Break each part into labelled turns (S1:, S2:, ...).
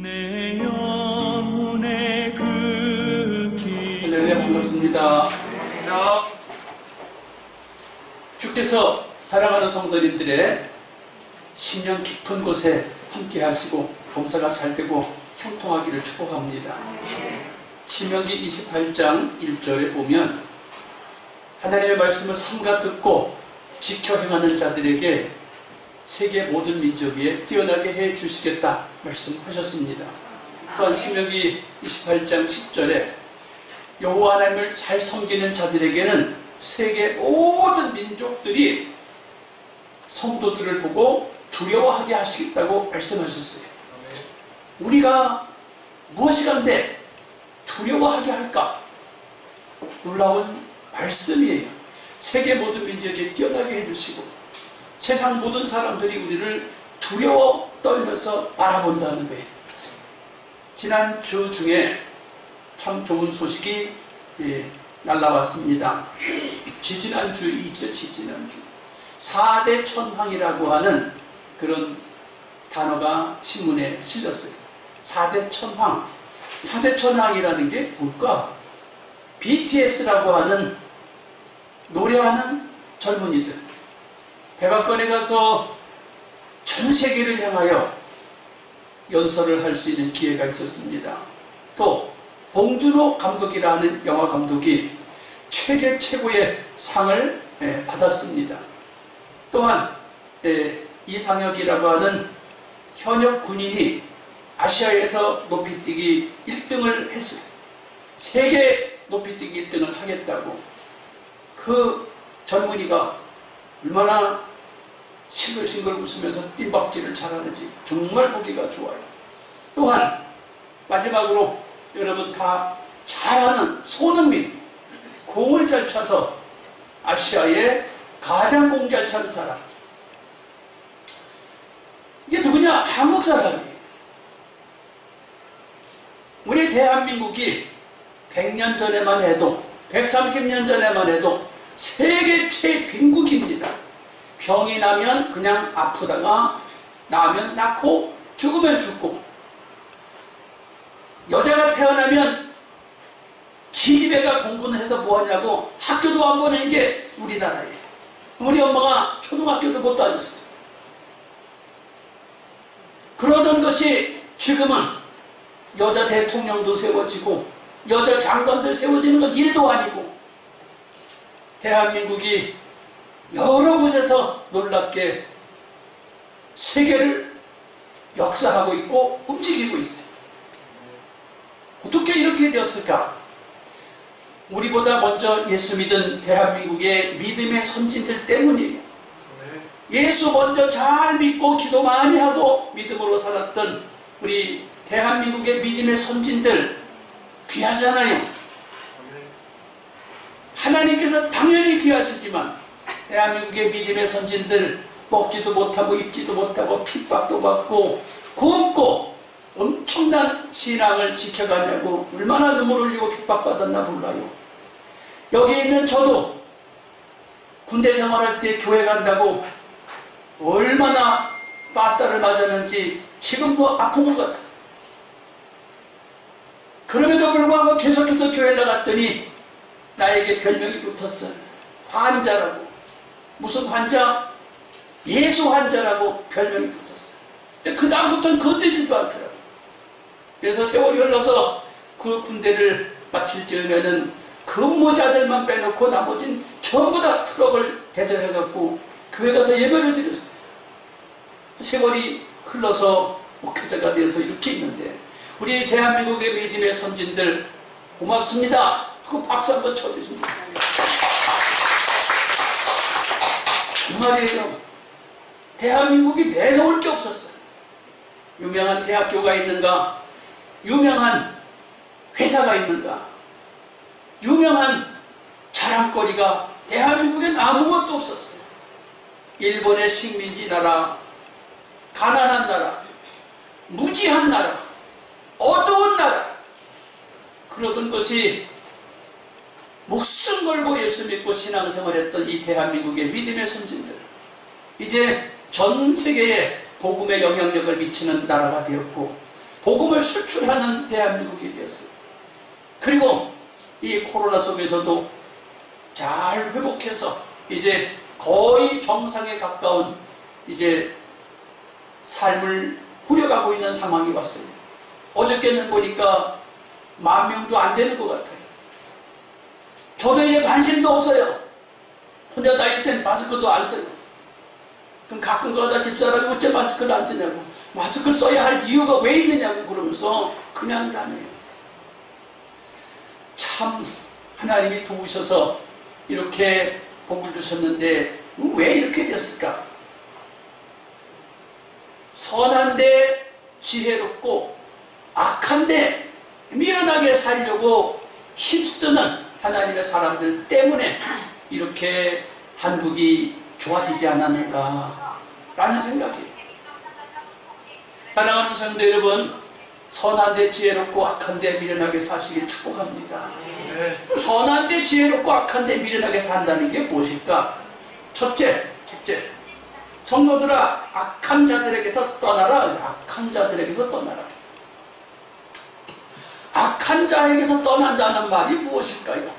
S1: 내 영혼의 그 길.
S2: 네, 반갑습니다. 주께서 사랑하는 성도님들의 심령 깊은 곳에 함께 하시고 봉사가 잘 되고 형통하기를 축복합니다. 신명기 28장 1절에 보면 하나님의 말씀을 삼가 듣고 지켜 행하는 자들에게 세계 모든 민족 위에 뛰어나게 해 주시겠다 말씀하셨습니다. 또한 신명기 28장 10절에 여호와 하나님을 잘 섬기는 자들에게는 세계 모든 민족들이 성도들을 보고 두려워하게 하시겠다고 말씀하셨어요. 우리가 무엇이 간데 두려워하게 할까? 놀라운 말씀이에요. 세계 모든 민족에 뛰어나게 해주시고 세상 모든 사람들이 우리를 두려워 떨면서 바라본다는 거예요. 지난 주 중에 참 좋은 소식이 날라왔습니다. 지지난주 4대 천황이라고 하는 그런 단어가 신문에 실렸어요. 4대 천황. 4대 천황이라는 게 뭘까? BTS라고 하는 노래하는 젊은이들. 백악관에 가서 전 세계를 향하여 연설을 할 수 있는 기회가 있었습니다. 또 봉준호 감독이라는 영화 감독이 최고의 상을 받았습니다. 또한 이상혁이라고 하는 현역 군인이 아시아에서 높이뛰기 1등을 했어요. 세계 높이뛰기 1등을 하겠다고. 그 젊은이가 얼마나 싱글싱글 웃으면서 뜀박질을 잘하는지 정말 보기가 좋아요. 또한 마지막으로 여러분 다 잘 아는 손흥민, 공을 잘 차서 아시아의 가장 공 잘 차는 사람. 이게 누구냐? 한국 사람이에요. 우리 대한민국이 100년 전에만 해도 130년 전에만 해도 세계 최빈국입니다. 병이 나면 그냥 아프다가 나면 낳고 죽으면 죽고, 여자가 태어나면 기집애가 공부는 해서 뭐하냐고 학교도 안 보낸 게 우리나라예요. 우리 엄마가 초등학교도 못 다녔어요. 그러던 것이 지금은 여자 대통령도 세워지고 여자 장관들 세워지는 건 일도 아니고, 대한민국이 여러 곳에서 놀랍게 세계를 역사하고 있고 움직이고 있어요. 어떻게 이렇게 되었을까? 우리보다 먼저 예수 믿은 대한민국의 믿음의 선진들 때문이에요. 예수 먼저 잘 믿고 기도 많이 하고 믿음으로 살았던 우리 대한민국의 믿음의 선진들 귀하잖아요. 하나님께서 당연히 귀하시지만 대한민국의 믿음의 선진들 먹지도 못하고 입지도 못하고 핍박도 받고 굶고 엄청난 신앙을 지켜가냐고 얼마나 눈물 흘리고 핍박받았나 몰라요. 여기 있는 저도 군대 생활할 때 교회 간다고 얼마나 빠따를 맞았는지 지금도 아픈 것 같아. 그럼에도 불구하고 계속해서 교회 나갔더니 나에게 별명이 붙었어요. 환자라고. 무슨 환자? 예수 환자라고 별명이 붙었어요. 그 다음부터는 건들지도 않더라고요. 그래서 세월이 흘러서 그 군대를 마칠 즈음에는 근무자들만 빼놓고 나머지는 전부 다 트럭을 대절해갖고 교회 가서 예배를 드렸어요. 세월이 흘러서 목회자가 되어서 이렇게 있는데 우리 대한민국의 믿음의 선진들 고맙습니다. 그 박수 한번 쳐주시면 좋겠습니다. 정말이에요. 대한민국이 내놓을 게 없었어요. 유명한 대학교가 있는가? 유명한 회사가 있는가? 유명한 자랑거리가 대한민국엔 아무것도 없었어요. 일본의 식민지 나라, 가난한 나라, 무지한 나라, 어두운 나라, 그러던 것이 목숨 걸고 예수 믿고 신앙생활했던 이 대한민국의 믿음의 선진들, 이제 전 세계에 복음의 영향력을 미치는 나라가 되었고 복음을 수출하는 대한민국이 되었어요. 그리고 이 코로나 속에서도 잘 회복해서 이제 거의 정상에 가까운 이제 삶을 꾸려가고 있는 상황이 왔어요. 어저께는 보니까 10,000명도 안 되는 것 같아요. 저도 이제 관심도 없어요. 혼자 다닐 땐 마스크도 안 써요. 그럼 가끔 그러다 집사람이 어째 마스크를 안 쓰냐고, 마스크를 써야 할 이유가 왜 있느냐고 그러면서 그냥 다녀요. 참 하나님이 도우셔서 이렇게 복을 주셨는데 왜 이렇게 됐을까? 선한데 지혜롭고 악한데 미련하게 살려고 힘쓰는 하나님의 사람들 때문에 이렇게 한국이 좋아지지 않았는가 라는 생각이에요. 사랑하는 성도 여러분, 선한데 지혜롭고 악한데 미련하게 사시길 축복합니다. 선한데 지혜롭고 악한데 미련하게 산다는 게 무엇일까? 첫째, 성도들아, 악한 자들에게서 떠나라. 악한 자들에게서 떠나라. 악한 자에게서 떠난다는 말이 무엇일까요?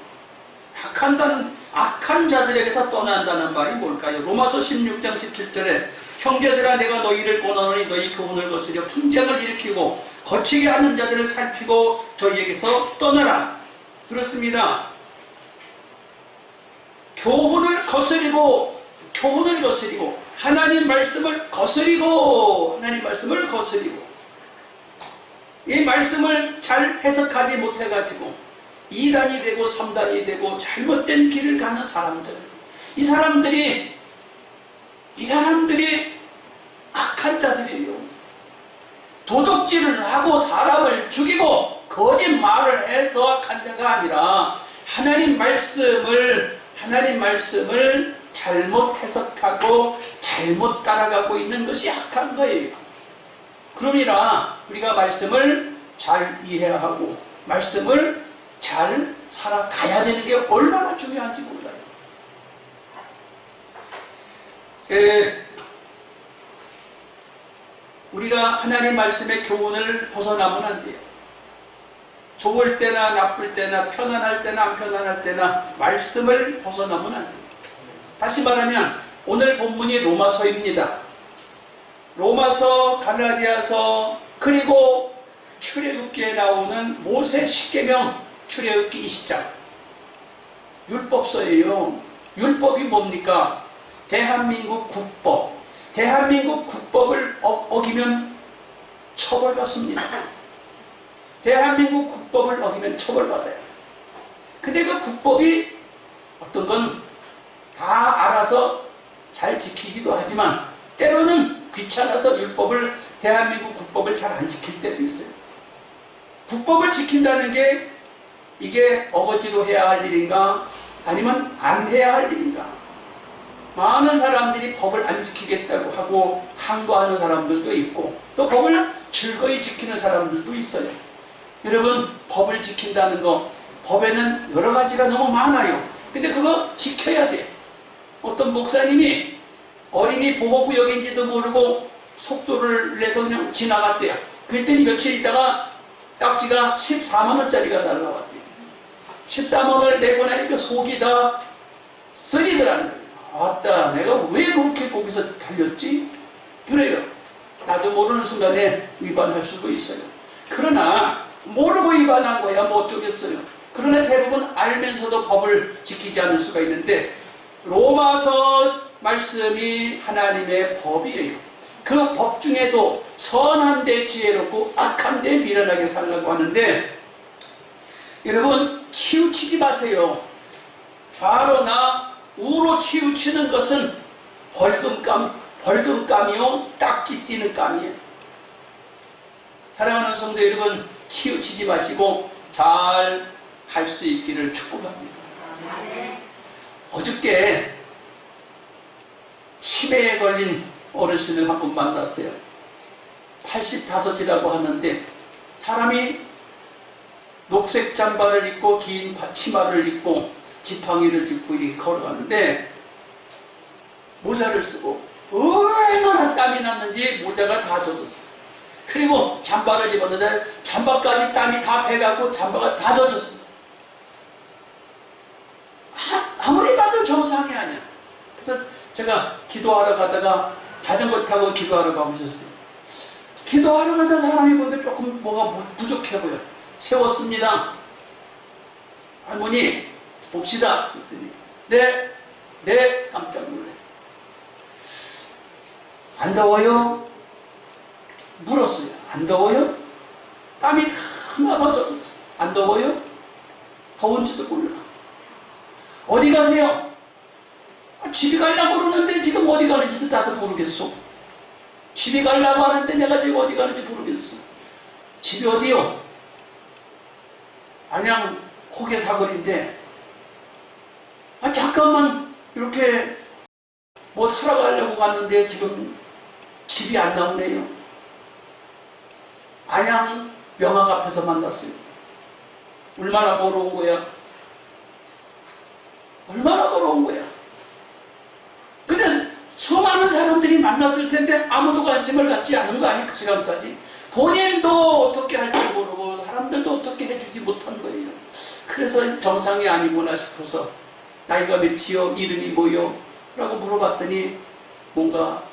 S2: 악한 자들에게서 떠난다는 말이 뭘까요? 로마서 16장 17절에 형제들아, 내가 너희를 권하노니 너희 교훈을 거스려 분쟁을 일으키고 거치게 하는 자들을 살피고 저희에게서 떠나라. 그렇습니다. 교훈을 거스리고 하나님 말씀을 거스리고 이 말씀을 잘 해석하지 못해가지고 2단이 되고 3단이 되고 잘못된 길을 가는 사람들, 이 사람들이 악한 자들이에요. 도둑질을 하고 사람을 죽이고 거짓말을 해서 악한 자가 아니라 하나님 말씀을 잘못 해석하고 잘못 따라가고 있는 것이 악한 거예요. 그러니까 우리가 말씀을 잘 이해하고 말씀을 잘 살아가야 되는 게 얼마나 중요한지 몰라요. 우리가 하나님 말씀의 교훈을 벗어나면 안 돼요. 좋을 때나 나쁠 때나 편안할 때나 안 편안할 때나 말씀을 벗어나면 안 돼요. 다시 말하면 오늘 본문이 로마서입니다. 로마서, 갈라디아서, 그리고 출애굽기에 나오는 모세 십계명, 출애굽기 20장 율법서예요. 율법이 뭡니까? 대한민국 국법. 대한민국 국법을 어기면 처벌받습니다. 대한민국 국법을 어기면 처벌받아요. 근데 그 국법이 어떤 건 다 알아서 잘 지키기도 하지만 때로는 귀찮아서 대한민국 국법을 잘 안 지킬 때도 있어요. 국법을 지킨다는 게 이게 어거지로 해야 할 일인가 아니면 안 해야 할 일인가. 많은 사람들이 법을 안 지키겠다고 하고 항거하는 사람들도 있고 또 법을 즐거이 지키는 사람들도 있어요. 여러분, 법을 지킨다는 거, 법에는 여러 가지가 너무 많아요. 근데 그거 지켜야 돼. 어떤 목사님이 어린이 보호구역인지도 모르고 속도를 내서 그냥 지나갔대요. 그랬더니 며칠 있다가 딱지가 14만원짜리가 날라왔대요. 14만원을 내고 나니까 속이 다 쓰리더라는 거예요. 아따, 내가 왜 그렇게 거기서 달렸지? 그래요. 나도 모르는 순간에 위반할 수도 있어요. 그러나 모르고 위반한 거야 뭐 어쩌겠어요. 그러나 대부분 알면서도 법을 지키지 않을 수가 있는데 로마서 말씀이 하나님의 법이에요. 그 법 중에도 선한데 지혜롭고 악한데 미련하게 살라고 하는데 여러분, 치우치지 마세요. 좌로나 우로 치우치는 것은 벌금감이요 딱지 띄는 감이에요. 사랑하는 성도 여러분, 치우치지 마시고 잘 갈 수 있기를 축복합니다. 어저께 치매에 걸린 어르신을 한 분 만났어요. 85이라고 하는데 사람이 녹색 잠바를 입고 긴 치마를 입고 지팡이를 짚고 이렇게 걸어가는데 모자를 쓰고 얼마나 땀이 났는지 모자가 다 젖었어요. 그리고 잠바를 입었는데 잠바까지 땀이 다 배가고 잠바가 다 젖었어. 아무리 봐도 정상이 아니야. 그래서 제가 기도하러 가다가 자전거 타고 기도하러 가보셨어요. 기도하러 가다 사람이 보니까 조금 뭐가 부족해 보여. 세웠습니다. 할머니 봅시다. 그랬더니 네 깜짝 놀래. 안 더워요? 물었어요. 안 더워요? 땀이 다 나서 젖었어. 안 더워요? 더운지도 몰라. 어디 가세요? 집에 가려고 그러는데 지금 어디 가는지도 나도 모르겠어. 집에 가려고 하는데 내가 지금 어디 가는지 모르겠어. 집이 어디요? 안양 호계 사거리인데 잠깐만 이렇게 뭐 사러 가려고 갔는데 지금 집이 안 나오네요. 안양 명학 앞에서 만났어요. 얼마나 걸어온 거야? 얼마나 걸어온 거야? 근데 수많은 사람들이 만났을 텐데 아무도 관심을 갖지 않은 거 아니에요? 그 시간까지. 본인도 어떻게 할 줄 모르고 사람들도 어떻게 해주지 못한 거예요. 그래서 정상이 아니구나 싶어서 나이가 몇이요? 이름이 뭐요? 라고 물어봤더니 뭔가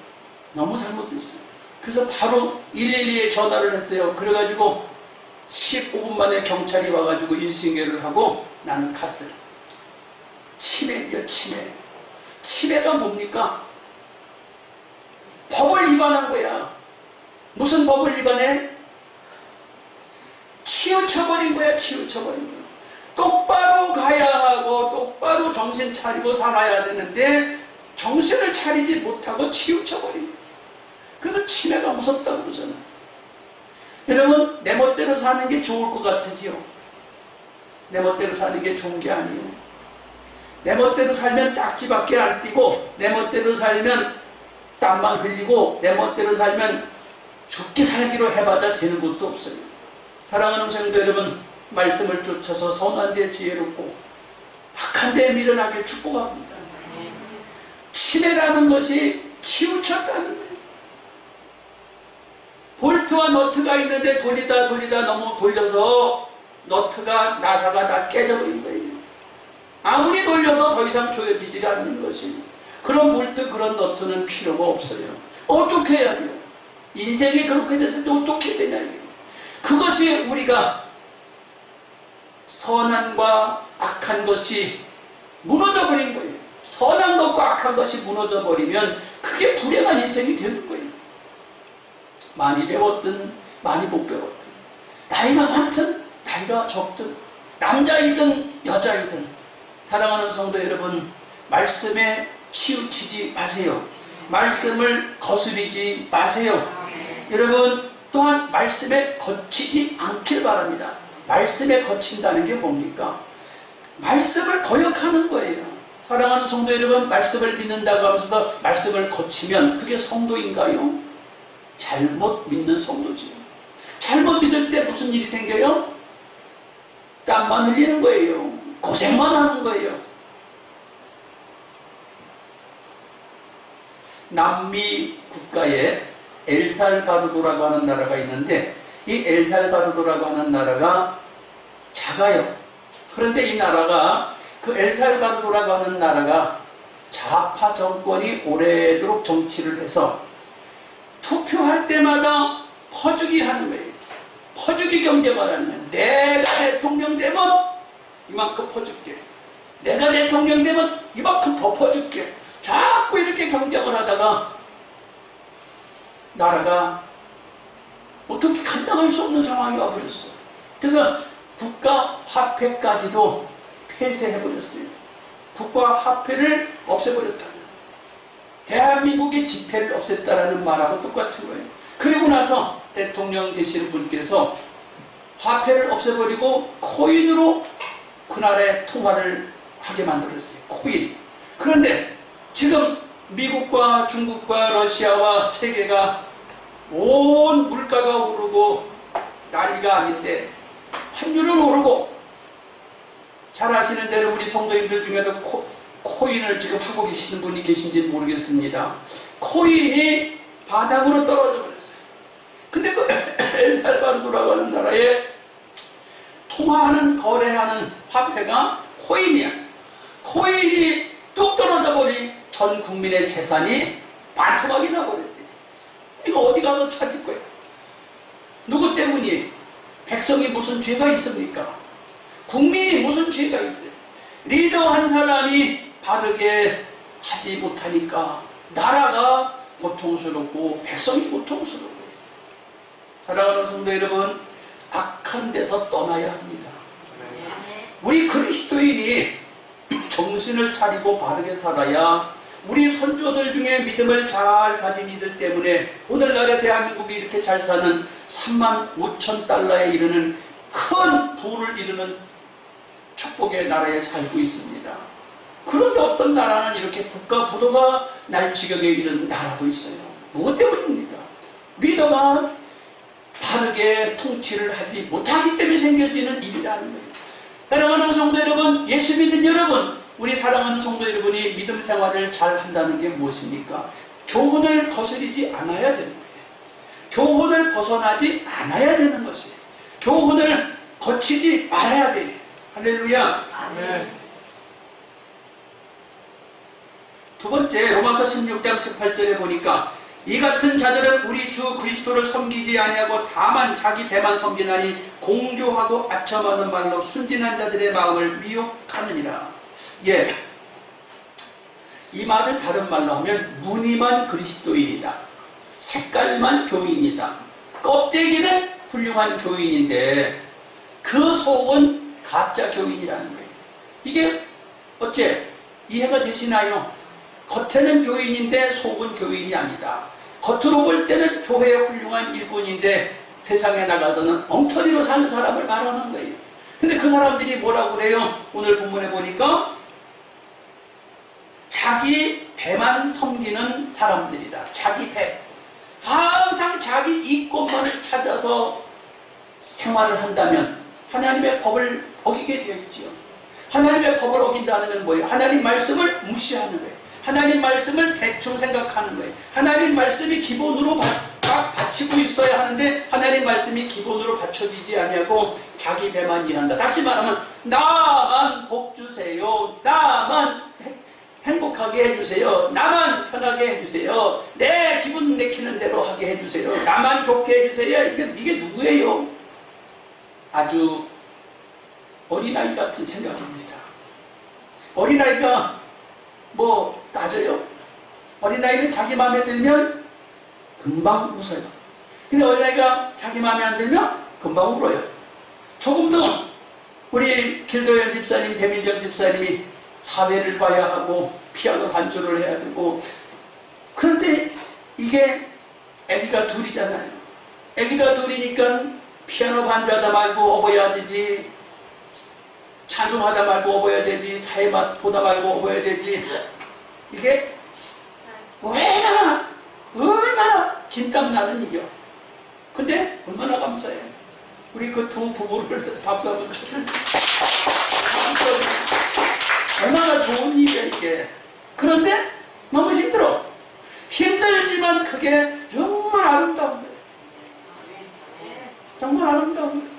S2: 너무 잘못됐어요. 그래서 바로 112에 전화를 했어요. 그래가지고 15분 만에 경찰이 와가지고 인신계를 하고 나는 갔어요. 치매죠, 치매. 치매가 뭡니까? 법을 위반한 거야. 무슨 법을 위반해? 치우쳐버린 거야, 치우쳐버린 거야. 똑바로 가야 하고 똑바로 정신 차리고 살아야 되는데 정신을 차리지 못하고 치우쳐버린 거야. 그래서 치매가 무섭다고 그러잖아. 여러분, 내 멋대로 사는 게 좋을 것 같으지요? 내 멋대로 사는 게 좋은 게 아니에요. 내 멋대로 살면 딱지밖에 안 띄고, 내 멋대로 살면 땀만 흘리고, 내 멋대로 살면 죽기 살기로 해봐야 되는 것도 없어요. 사랑하는 성도 여러분, 말씀을 쫓아서 선한 데 지혜롭고 악한 데에 밀어나길 축복합니다. 치매라는 것이 치우쳤다는 거예요. 볼트와 너트가 있는데 돌리다 너무 돌려서 너트가 나사가 다 깨져버린 거예요. 아무리 돌려도 더 이상 조여지지가 않는 것이. 그런 볼트, 그런 너트는 필요가 없어요. 어떻게 해야 돼요? 인생이 그렇게 됐을 때 어떻게 되냐고요. 그것이 우리가 선한과 악한 것이 무너져버린 거예요. 선한 것과 악한 것이 무너져버리면 그게 불행한 인생이 되는 거예요. 많이 배웠든 많이 못 배웠든, 나이가 많든 나이가 적든, 남자이든 여자이든, 사랑하는 성도 여러분, 말씀에 치우치지 마세요. 말씀을 거스르지 마세요. 여러분, 또한 말씀에 거치지 않길 바랍니다. 말씀에 거친다는 게 뭡니까? 말씀을 거역하는 거예요. 사랑하는 성도 여러분, 말씀을 믿는다고 하면서도 말씀을 거치면 그게 성도인가요? 잘못 믿는 성도지요. 잘못 믿을 때 무슨 일이 생겨요? 땀만 흘리는 거예요. 고생만 하는 거예요. 남미 국가에 엘살바도르라고 하는 나라가 있는데, 이 엘살바도르라고 하는 나라가 작아요. 그런데 이 나라가, 그 엘살바도르라고 하는 나라가 좌파 정권이 오래도록 정치를 해서 투표할 때마다 퍼주기 하는 거예요. 퍼주기 경쟁을 하는 거예요. 내가 대통령 되면 이만큼 퍼줄게. 내가 대통령 되면 이만큼 더 퍼줄게. 자꾸 이렇게 경쟁을 하다가 나라가 어떻게 감당할 수 없는 상황이 와버렸어. 그래서 국가 화폐까지도 폐쇄해버렸어요. 국가 화폐를 없애버렸다. 대한민국의 지폐를 없앴다라는 말하고 똑같은 거예요. 그리고 나서 대통령 되시는 분께서 화폐를 없애버리고 코인으로 그날의 통화를 하게 만들었어요. 코인. 그런데 지금 미국과 중국과 러시아와 세계가 온 물가가 오르고 난리가 아닌데 환율은 오르고, 잘 아시는 대로 우리 성도님들 중에도 코인을 지금 하고 계시는 분이 계신지 모르겠습니다. 코인이 바닥으로 떨어져 버렸어요. 근데 그 돌아가는 나라에 통화하는 거래하는 화폐가 코인이야. 코인이 뚝 떨어져 버리 전 국민의 재산이 반토막이 나버렸대. 이거 어디 가서 찾을 거야? 누구 때문이? 백성이 무슨 죄가 있습니까? 국민이 무슨 죄가 있어요? 리더 한 사람이 바르게 하지 못하니까 나라가 고통스럽고 백성이 고통스러워요. 사랑하는 성도 여러분, 악한 데서 떠나야 합니다. 우리 그리스도인이 정신을 차리고 바르게 살아야 우리 선조들 중에 믿음을 잘 가진 이들 때문에 오늘날의 대한민국이 이렇게 잘 사는 3만 5천 달러에 이르는 큰 부를 이루는 축복의 나라에 살고 있습니다. 그런데 어떤 나라는 이렇게 국가 부도가 날 지경에 이른 나라도 있어요. 무엇 때문입니까? 리더가 바르게 통치를 하지 못하기 때문에 생겨지는 일이라는 거예요. 사랑하는 성도 여러분, 예수 믿는 여러분, 우리 사랑하는 성도 여러분이 믿음 생활을 잘 한다는 게 무엇입니까? 교훈을 거스르지 않아야 되는 거예요. 교훈을 벗어나지 않아야 되는 것이에요. 교훈을 거치지 말아야 돼요. 할렐루야.
S1: 아멘.
S2: 두 번째, 로마서 16장 18절에 보니까 이 같은 자들은 우리 주 그리스도를 섬기지 아니하고 다만 자기 배만 섬기나니 공교하고 아첨하는 말로 순진한 자들의 마음을 미혹하느니라. 예, 이 말을 다른 말로 하면 무늬만 그리스도인이다, 색깔만 교인이다, 껍데기는 훌륭한 교인인데 그 속은 가짜 교인이라는 거예요. 이게 어째 이해가 되시나요? 겉에는 교인인데 속은 교인이 아니다. 겉으로 볼 때는 교회의 훌륭한 일꾼인데 세상에 나가서는 엉터리로 사는 사람을 말하는 거예요. 근데 그 사람들이 뭐라고 그래요? 오늘 본문에 보니까 자기 배만 섬기는 사람들이다. 자기 배. 항상 자기 이권만을 찾아서 생활을 한다면 하나님의 법을 어기게 되어 있지요. 하나님의 법을 어긴다는 건 뭐예요? 하나님 말씀을 무시하는 거예요. 하나님 말씀을 대충 생각하는 거예요. 하나님 말씀이 기본으로 딱 받치고 있어야 하는데 하나님 말씀이 기본으로 받쳐지지 아니하고 자기 배만 일한다. 다시 말하면 나만 복 주세요. 나만 행복하게 해주세요. 나만 편하게 해주세요. 내 기분 내키는 대로 하게 해주세요. 나만 좋게 해주세요. 이게 누구예요? 아주 어린아이 같은 생각입니다. 어린아이가 뭐 따져요? 어린아이는 자기 마음에 들면 금방 웃어요. 근데 어린아이가 자기 마음에 안 들면 금방 울어요. 조금 더 우리 길도현 집사님, 배민정 집사님이 사회를 봐야 하고 피아노 반주를 해야 되고, 그런데 이게 아기가 둘이잖아요. 아기가 둘이니까 피아노 반주하다 말고 업어야 되지, 찬송하다 말고 업어야 되지, 사회맛 보다 말고 업어야 되지. 이게 얼마나 진땀 나는 일이야. 근데 얼마나 감사해. 우리 그 두 부부를 박수 한번 쳐주는 얼마나 좋은 일이야 이게. 그런데 너무 힘들어. 힘들지만 그게 정말 아름다운 거예요. 정말 아름다운 거예요.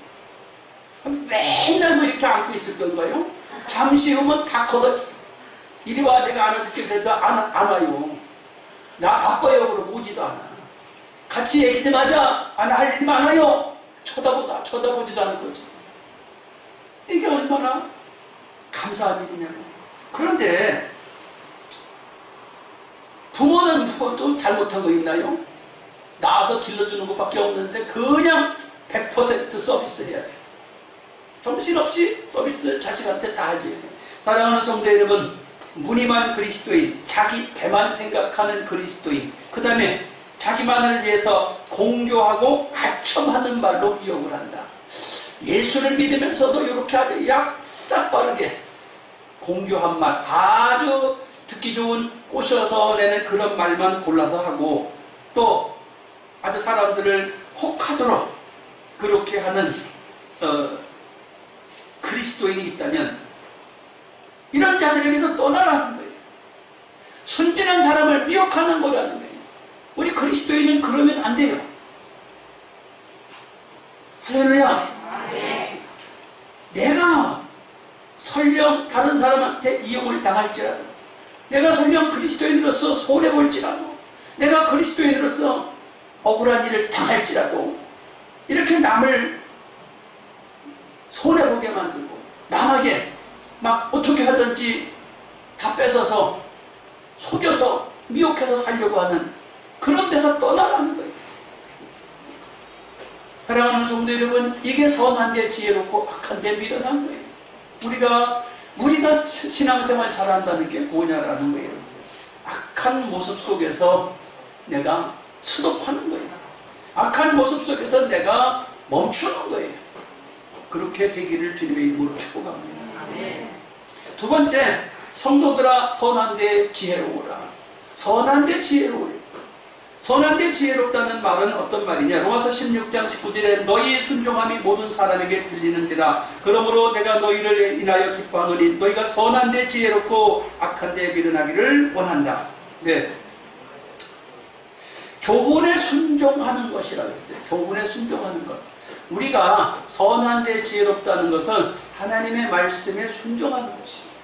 S2: 맨날 뭐 이렇게 안고 있을 건가요? 잠시 후면 다 커서 이리 와, 내가 안아줄게 그래도 안 와요. 나 바빠요 그러고 오지도 않아. 같이 얘기 좀 하자. 안 할 일이 많아요. 쳐다보지도 않는 거지. 이게 얼마나 감사한 일이냐고. 그런데 부모는 또 잘못한 거 있나요? 낳아서 길러주는 것밖에 없는데 그냥 100% 서비스 해야 돼. 정신없이 서비스를 자식한테 다 해줘야 돼. 사랑하는 성도 여러분, 무늬만 그리스도인, 자기 배만 생각하는 그리스도인, 그 다음에 자기만을 위해서 공교하고 아첨하는 말로 미혹을 한다. 예수를 믿으면서도 이렇게 아주 약삭 빠르게 공교한 말, 아주 듣기 좋은 꼬셔서 내는 그런 말만 골라서 하고, 또 아주 사람들을 혹하도록 그렇게 하는 그리스도인이 있다면 이런 자들에게서 떠나라는 거예요. 순진한 사람을 미혹하는 거라는 거예요. 우리 그리스도인은 그러면 안 돼요. 할렐루야. 내가 설령 다른 사람한테 이용을 당할지라도, 내가 설령 그리스도인으로서 손해볼지라도, 내가 그리스도인으로서 억울한 일을 당할지라도, 이렇게 남을 손해보게 만들고 남에게 막 어떻게 하든지 다 뺏어서 속여서 미혹해서 살려고 하는 그런 데서 떠나라는 거예요. 사랑하는 성도 여러분, 이게 선한데 지혜롭고 악한데 미련한 거예요. 우리가 신앙생활 잘한다는 게 뭐냐라는 거예요. 악한 모습 속에서 내가 스톱하는 거예요. 악한 모습 속에서 내가 멈추는 거예요. 그렇게 되기를 주님의 이름으로 축복합니다. 두 번째, 성도들아 선한데 지혜로우라. 선한데 지혜로우라. 선한데 지혜롭다는 말은 어떤 말이냐? 로마서 16장 19절에 너희의 순종함이 모든 사람에게 들리는지라. 그러므로 내가 너희를 인하여 기뻐하노니 너희가 선한데 지혜롭고 악한데 미련하기를 원한다. 네. 교훈에 순종하는 것이라고 했어요. 교훈에 순종하는 것. 우리가 선한데 지혜롭다는 것은 하나님의 말씀에 순종하는 것입니다.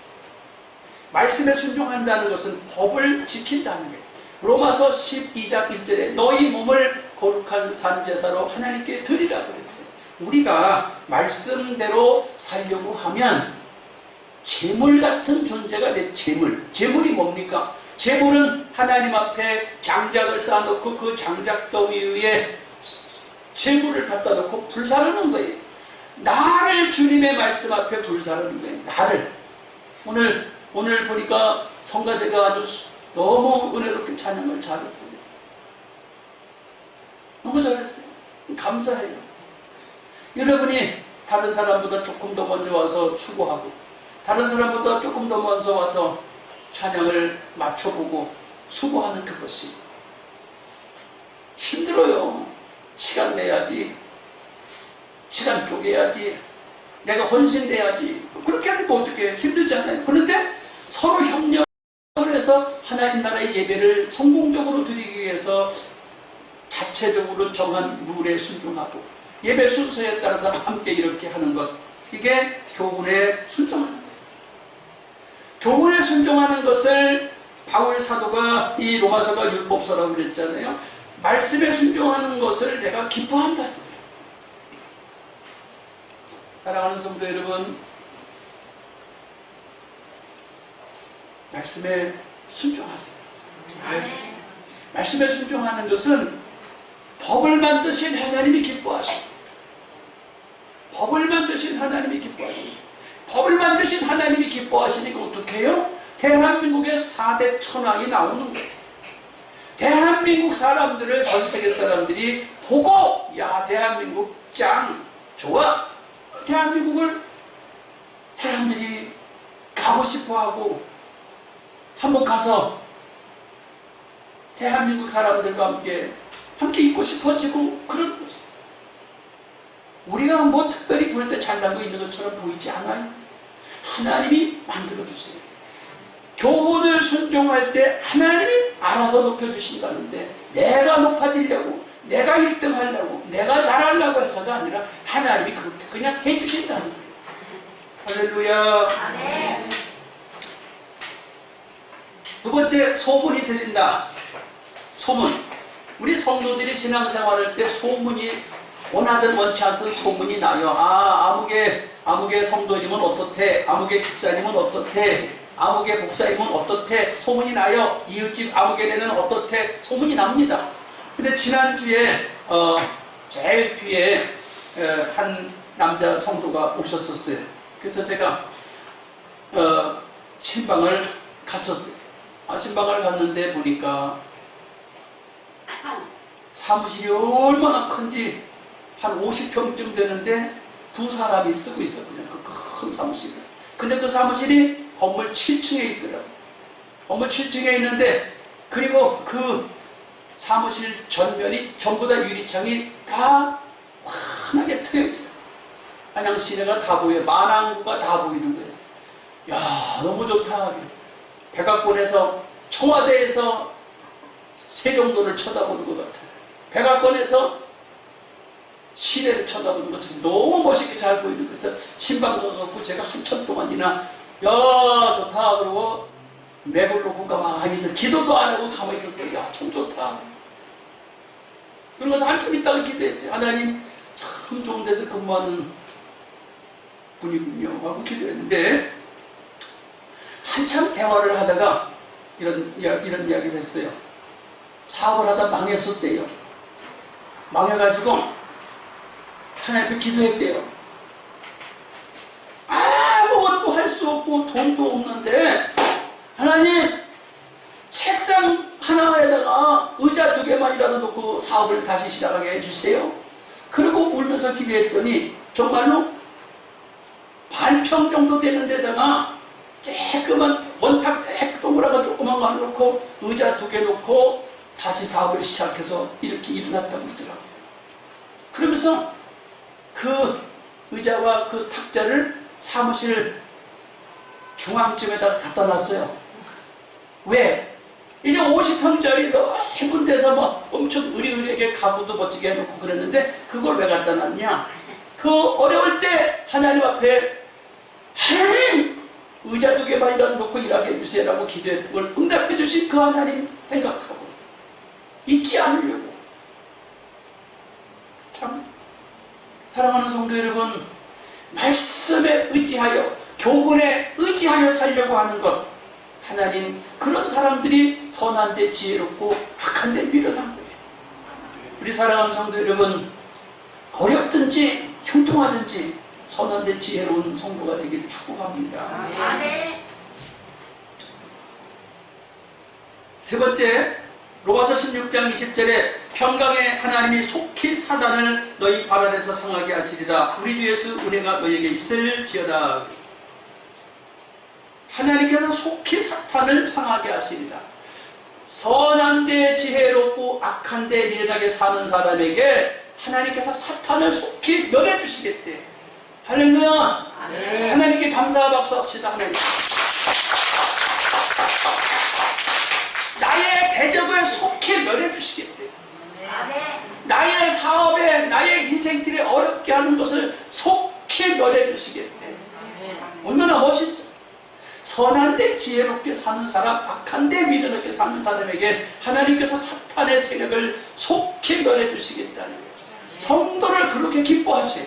S2: 말씀에 순종한다는 것은 법을 지킨다는 거예요. 로마서 12장 1절에 너희 몸을 거룩한 산제사로 하나님께 드리라고 그랬어요. 우리가 말씀대로 살려고 하면 재물 같은 존재가 돼. 재물이 뭡니까? 재물은 하나님 앞에 장작을 쌓아놓고 그 장작 더미 위에 재물을 갖다 놓고 불사르는 거예요. 나를 주님의 말씀 앞에 불사르는 거예요. 나를. 오늘 보니까 성가대가 아주 너무 은혜롭게 찬양을 잘했어요. 너무 잘했어요. 감사해요. 여러분이 다른 사람보다 조금 더 먼저 와서 수고하고, 다른 사람보다 조금 더 먼저 와서 찬양을 맞춰보고 수고하는 그것이 힘들어요. 시간 내야지, 시간 쪼개야지, 내가 헌신돼야지. 그렇게 하니까 어떻게 해요? 힘들잖아요. 그런데 서로 협력을 해서 하나님 나라의 예배를 성공적으로 드리기 위해서 자체적으로 정한 룰에 순종하고 예배 순서에 따라서 함께 이렇게 하는 것, 이게 교훈에 순종하는 거예요. 교훈에 순종하는 것을 바울 사도가 이 로마서가 율법서라고 그랬잖아요. 말씀에 순종하는 것을 내가 기뻐한다는 거예요. 사랑하는 성도 여러분, 말씀에 순종하세요. 말씀에 순종하는 것은 법을 만드신 하나님이 기뻐하십니다. 법을 만드신 하나님이 기뻐하십니다. 법을 만드신 하나님이 기뻐하시니까 어떻게 해요? 대한민국의 4대 천왕이 나오는 거예요. 대한민국 사람들을 전 세계 사람들이 보고, 야, 대한민국 짱 좋아. 대한민국을 사람들이 가고 싶어하고 한번 가서 대한민국 사람들과 함께 있고 싶어지고 그런 것이. 우리가 뭐 특별히 볼 때 잘난 거 있는 것처럼 보이지 않아요. 하나님이 만들어주세요. 교훈을 순종할 때 하나님이 알아서 높여주신다는데, 내가 높아지려고, 내가 1등 하려고, 내가 잘하려고 해서가 아니라 하나님이 그렇게 그냥 해주신다는 거예요. 할렐루야. 아멘. 두 번째, 소문이 들린다. 소문. 우리 성도들이 신앙생활할 때 소문이, 원하든 원치 않든 소문이 나요. 아무개 성도님은 어떻대, 아무개 집사님은 어떻대, 아무개 목사님은 어떻대, 소문이 나요. 이웃집 아무개네는 어떻대, 소문이 납니다. 근데 지난주에 제일 뒤에 한 남자 성도가 오셨었어요. 그래서 제가 신방을 갔었어요. 신방을 갔는데 보니까 사무실이 얼마나 큰지 한 50평쯤 되는데 두 사람이 쓰고 있었거든요. 그 큰 사무실을. 근데 그 사무실이 건물 7층에 있더라고요. 건물 7층에 있는데, 그리고 그 사무실 전면이 전부 다 유리창이 다 환하게 트여 있어요. 안양 시내가 다 보여요. 만안구가 다 보이는 거예요. 야, 너무 좋다. 백악관에서, 청와대에서 세종도를 쳐다보는 것 같아요. 백악관에서 시내를 쳐다보는 것처럼 너무 멋있게 잘 보이는 그래서 신방도 넣고 제가 한참 동안이나 야 좋다 그러고 맥을 놓고 가만히 있어 기도도 안 하고 가만히 있었어요. 야 참 좋다. 그러고 한참 있다가 기도했어요. 하나님 참 좋은 데서 근무하는 분이군요 하고 기도했는데 한참 대화를 하다가 이런 이야기를 했어요. 사업을 하다 망했었대요. 망해가지고 하나님께 기도했대요. 아무것도 할 수 없고 돈도 없는데 하나님 책상 하나에다가 의자 2개만이라도 놓고 사업을 다시 시작하게 해주세요. 그리고 울면서 기도했더니 정말로 반평 정도 되는 데다가 조그만 원탁 동그라가 조그만 거 놓고 의자 2개 놓고 다시 사업을 시작해서 이렇게 일어났다고 그러더라고요. 그러면서 그 의자와 그 탁자를 사무실 중앙쯤에다가 갖다 놨어요. 왜? 이제 50평짜리 넓은 데서 뭐 엄청 으리으리하게 가구도 멋지게 해놓고 그랬는데 그걸 왜 갖다 놨냐? 그 어려울 때 하나님 앞에 하나님 의자 2개만이라도 놓고 일하게 해주세요라고 기도해 그걸 응답해 주신 그 하나님 생각하고 잊지 않으려고. 참 사랑하는 성도 여러분, 말씀에 의지하여 교훈에 의지하여 살려고 하는 것, 하나님 그런 사람들이 선한데 지혜롭고 악한데 미련한 거예요. 우리 사랑하는 성도 여러분, 어렵든지 형통하든지 선한데 지혜로운 성도가 되길 축복합니다.
S3: 아멘.
S2: 세 번째, 로마서 16장 20절에 평강에 하나님이 속히 사단을 너희 발 아래서 상하게 하시리라. 우리 주 예수 은혜가 너희에게 있을지어다. 하나님께서 속히 사탄을 상하게 하시리라. 선한데 지혜롭고 악한데 미련하게 사는 사람에게 하나님께서 사탄을 속히 멸해 주시겠대. 할렐루야.
S3: 아멘.
S2: 하나님께 감사 박수 합시다. 하나님. 나의 대적을 속히 멸해 주시겠대.
S3: 아멘.
S2: 나의 사업에 나의 인생길에 어렵게 하는 것을 속히 멸해 주시겠대. 얼마나 멋있어. 선한데 지혜롭게 사는 사람, 악한데 미련하게 사는 사람에게 하나님께서 사탄의 세력을 속히 멸해 주시겠다는 거예요. 성도를 그렇게 기뻐하세요.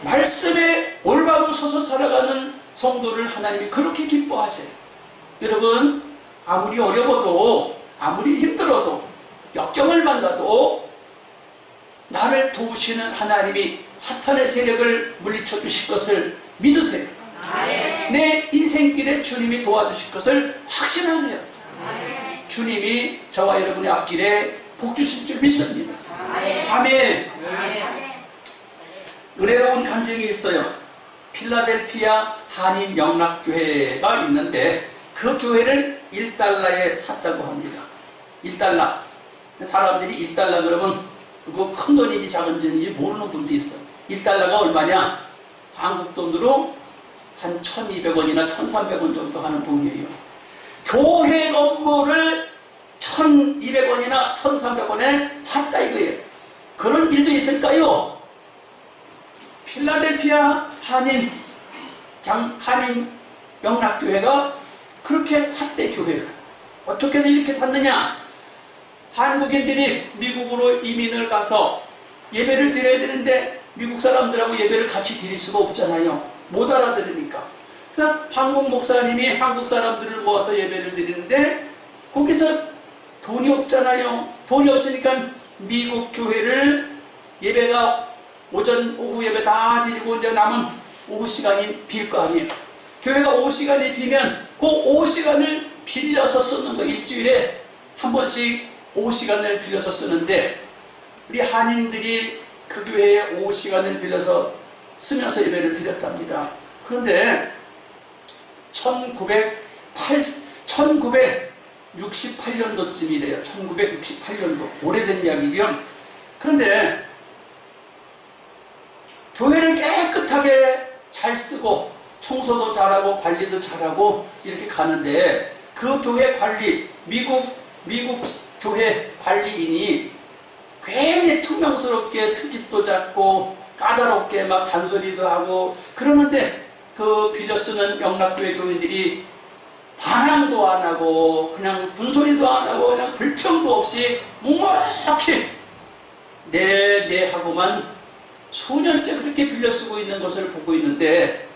S2: 말씀에 올바로 서서 살아가는 성도를 하나님이 그렇게 기뻐하세요. 여러분, 아무리 어려워도 아무리 힘들어도 역경을 만나도 나를 도우시는 하나님이 사탄의 세력을 물리쳐 주실 것을 믿으세요. 내 인생길에 주님이 도와주실 것을 확신하세요. 주님이 저와 여러분의 앞길에 복 주실 줄 믿습니다. 아멘. 은혜로운 감정이 있어요. 필라델피아 한인 영락교회가 있는데 그 교회를 1달러에 샀다고 합니다. 1달러. 사람들이 1달러 그러면 그거 큰 돈인지 작은 돈인지 모르는 분도 있어요. 1달러가 얼마냐? 한국 돈으로 한 1,200원이나 1,300원 정도 하는 돈이에요. 교회 건물을 1,200원이나 1,300원에 샀다 이거예요. 그런 일도 있을까요? 필라델피아 한인 영락교회가 그렇게 샀대. 교회를 어떻게 이렇게 샀느냐? 한국인들이 미국으로 이민을 가서 예배를 드려야 되는데 미국 사람들하고 예배를 같이 드릴 수가 없잖아요. 못 알아들으니까. 그래서 한국 목사님이 한국 사람들을 모아서 예배를 드리는데 거기서 돈이 없잖아요. 돈이 없으니까 미국 교회를 예배가 오전 오후 예배 다 드리고 이제 남은 오후 시간이 빌 거 아니에요. 교회가 오후 시간이 비면 그 오후 시간을 빌려서 쓰는 거. 일주일에 한 번씩 오후 시간을 빌려서 쓰는데 우리 한인들이 그 교회에 오후 시간을 빌려서 쓰면서 예배를 드렸답니다. 그런데 1968년도쯤이래요. 1968년도. 오래된 이야기고요. 그런데 교회를 깨끗하게 잘 쓰고 청소도 잘하고 관리도 잘하고 이렇게 가는데 그 교회 관리, 미국 교회 관리인이 괜히 투명스럽게 트집도 잡고 까다롭게 막 잔소리도 하고 그러는데 그 빚어 쓰는 영락교회 교인들이 반항도 안 하고 그냥 군소리도 안 하고 그냥 불평도 없이 묵묵히 네 하고만 수년째 그렇게 빌려 쓰고 있는 것을 보고 있는데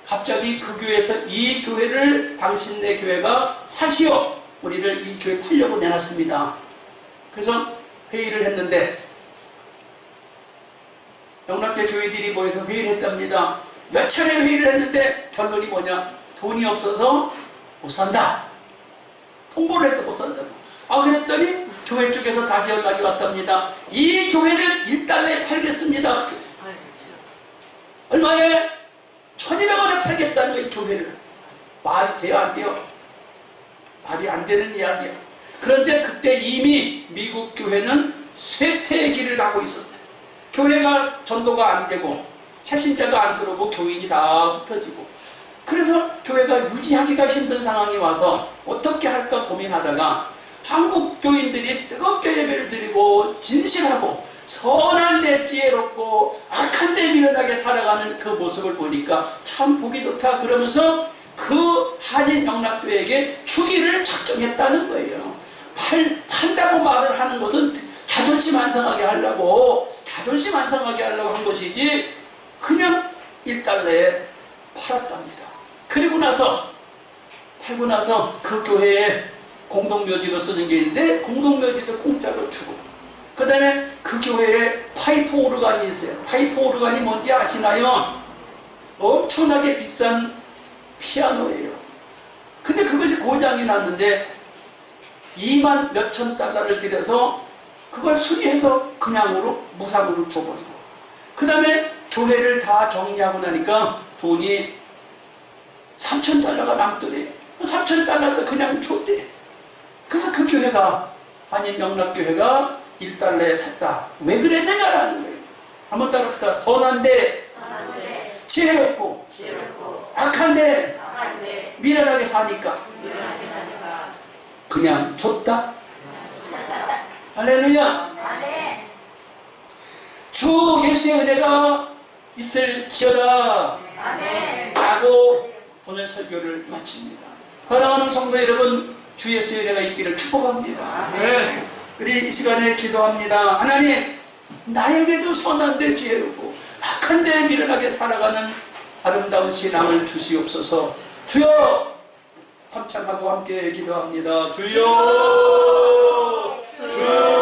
S2: 갑자기 그 교회에서 이 교회를 당신네 교회가 사시오, 우리를 이 교회 팔려고 내놨습니다. 그래서 회의를 했는데 영락교회 교회들이 모여서 회의를 했답니다. 몇 차례 회의를 했는데 결론이 뭐냐? 돈이 없어서 못 산다. 통보를 해서 못 산다고. 그랬더니 교회 쪽에서 다시 연락이 왔답니다. 이 교회를 1달러에 팔겠습니다. 얼마에? 1200원에 팔겠다는 거예요, 교회를. 말이 돼요, 안 돼요? 말이 안 되는 이야기야. 그런데 그때 이미 미국 교회는 쇠퇴의 길을 가고 있었대. 교회가 전도가 안 되고 새신자가 안 들어오고 교인이 다 흩어지고 그래서 교회가 유지하기가 힘든 상황이 와서 어떻게 할까 고민하다가 한국 교인들이 뜨겁게 예배를 드리고 진실하고 선한데 지혜롭고 악한데 미련하게 살아가는 그 모습을 보니까 참 보기 좋다 그러면서 그 한인 영락교회에게 주기를 작정했다는 거예요. 판다고 말을 하는 것은 자존심 안 상하게 하려고 한 것이지 그냥 1달러에 팔았답니다. 그리고 팔고 나서 그 교회에 공동묘지로 쓰는 게 있는데 공동묘지도 공짜로 주고 그 다음에 그 교회에 파이프 오르간이 있어요. 파이프 오르간이 뭔지 아시나요? 엄청나게 비싼 피아노예요. 근데 그것이 고장이 났는데 2만 몇천 달러를 들여서 그걸 수리해서 그냥으로 무상으로 줘버리고 그 다음에 교회를 다 정리하고 나니까 돈이 3,000달러가 남더래요. 3,000달러도 그냥 줬대. 그래서 그 교회가 한인 영락교회가 1달러에 샀다. 왜 그랬느냐라는 거예요. 한번 따라합시다. 선한데 지혜롭고 악한데 미련하게 사니까 그냥 줬다. 할렐루야.
S3: 아멘.
S2: 주 예수의 은혜가 있을지어다
S3: 아멘.
S2: 라고 오늘 설교를 마칩니다. 사랑하는 성도 여러분, 주 예수의 은혜가 있기를 축복합니다.
S1: 네.
S2: 우리 이 시간에 기도합니다. 하나님, 나에게도 선한데 지혜롭고 악한데 미련하게 살아가는 아름다운 신앙을 주시옵소서. 주여, 삼창하고 함께 기도합니다. 주여, 주여.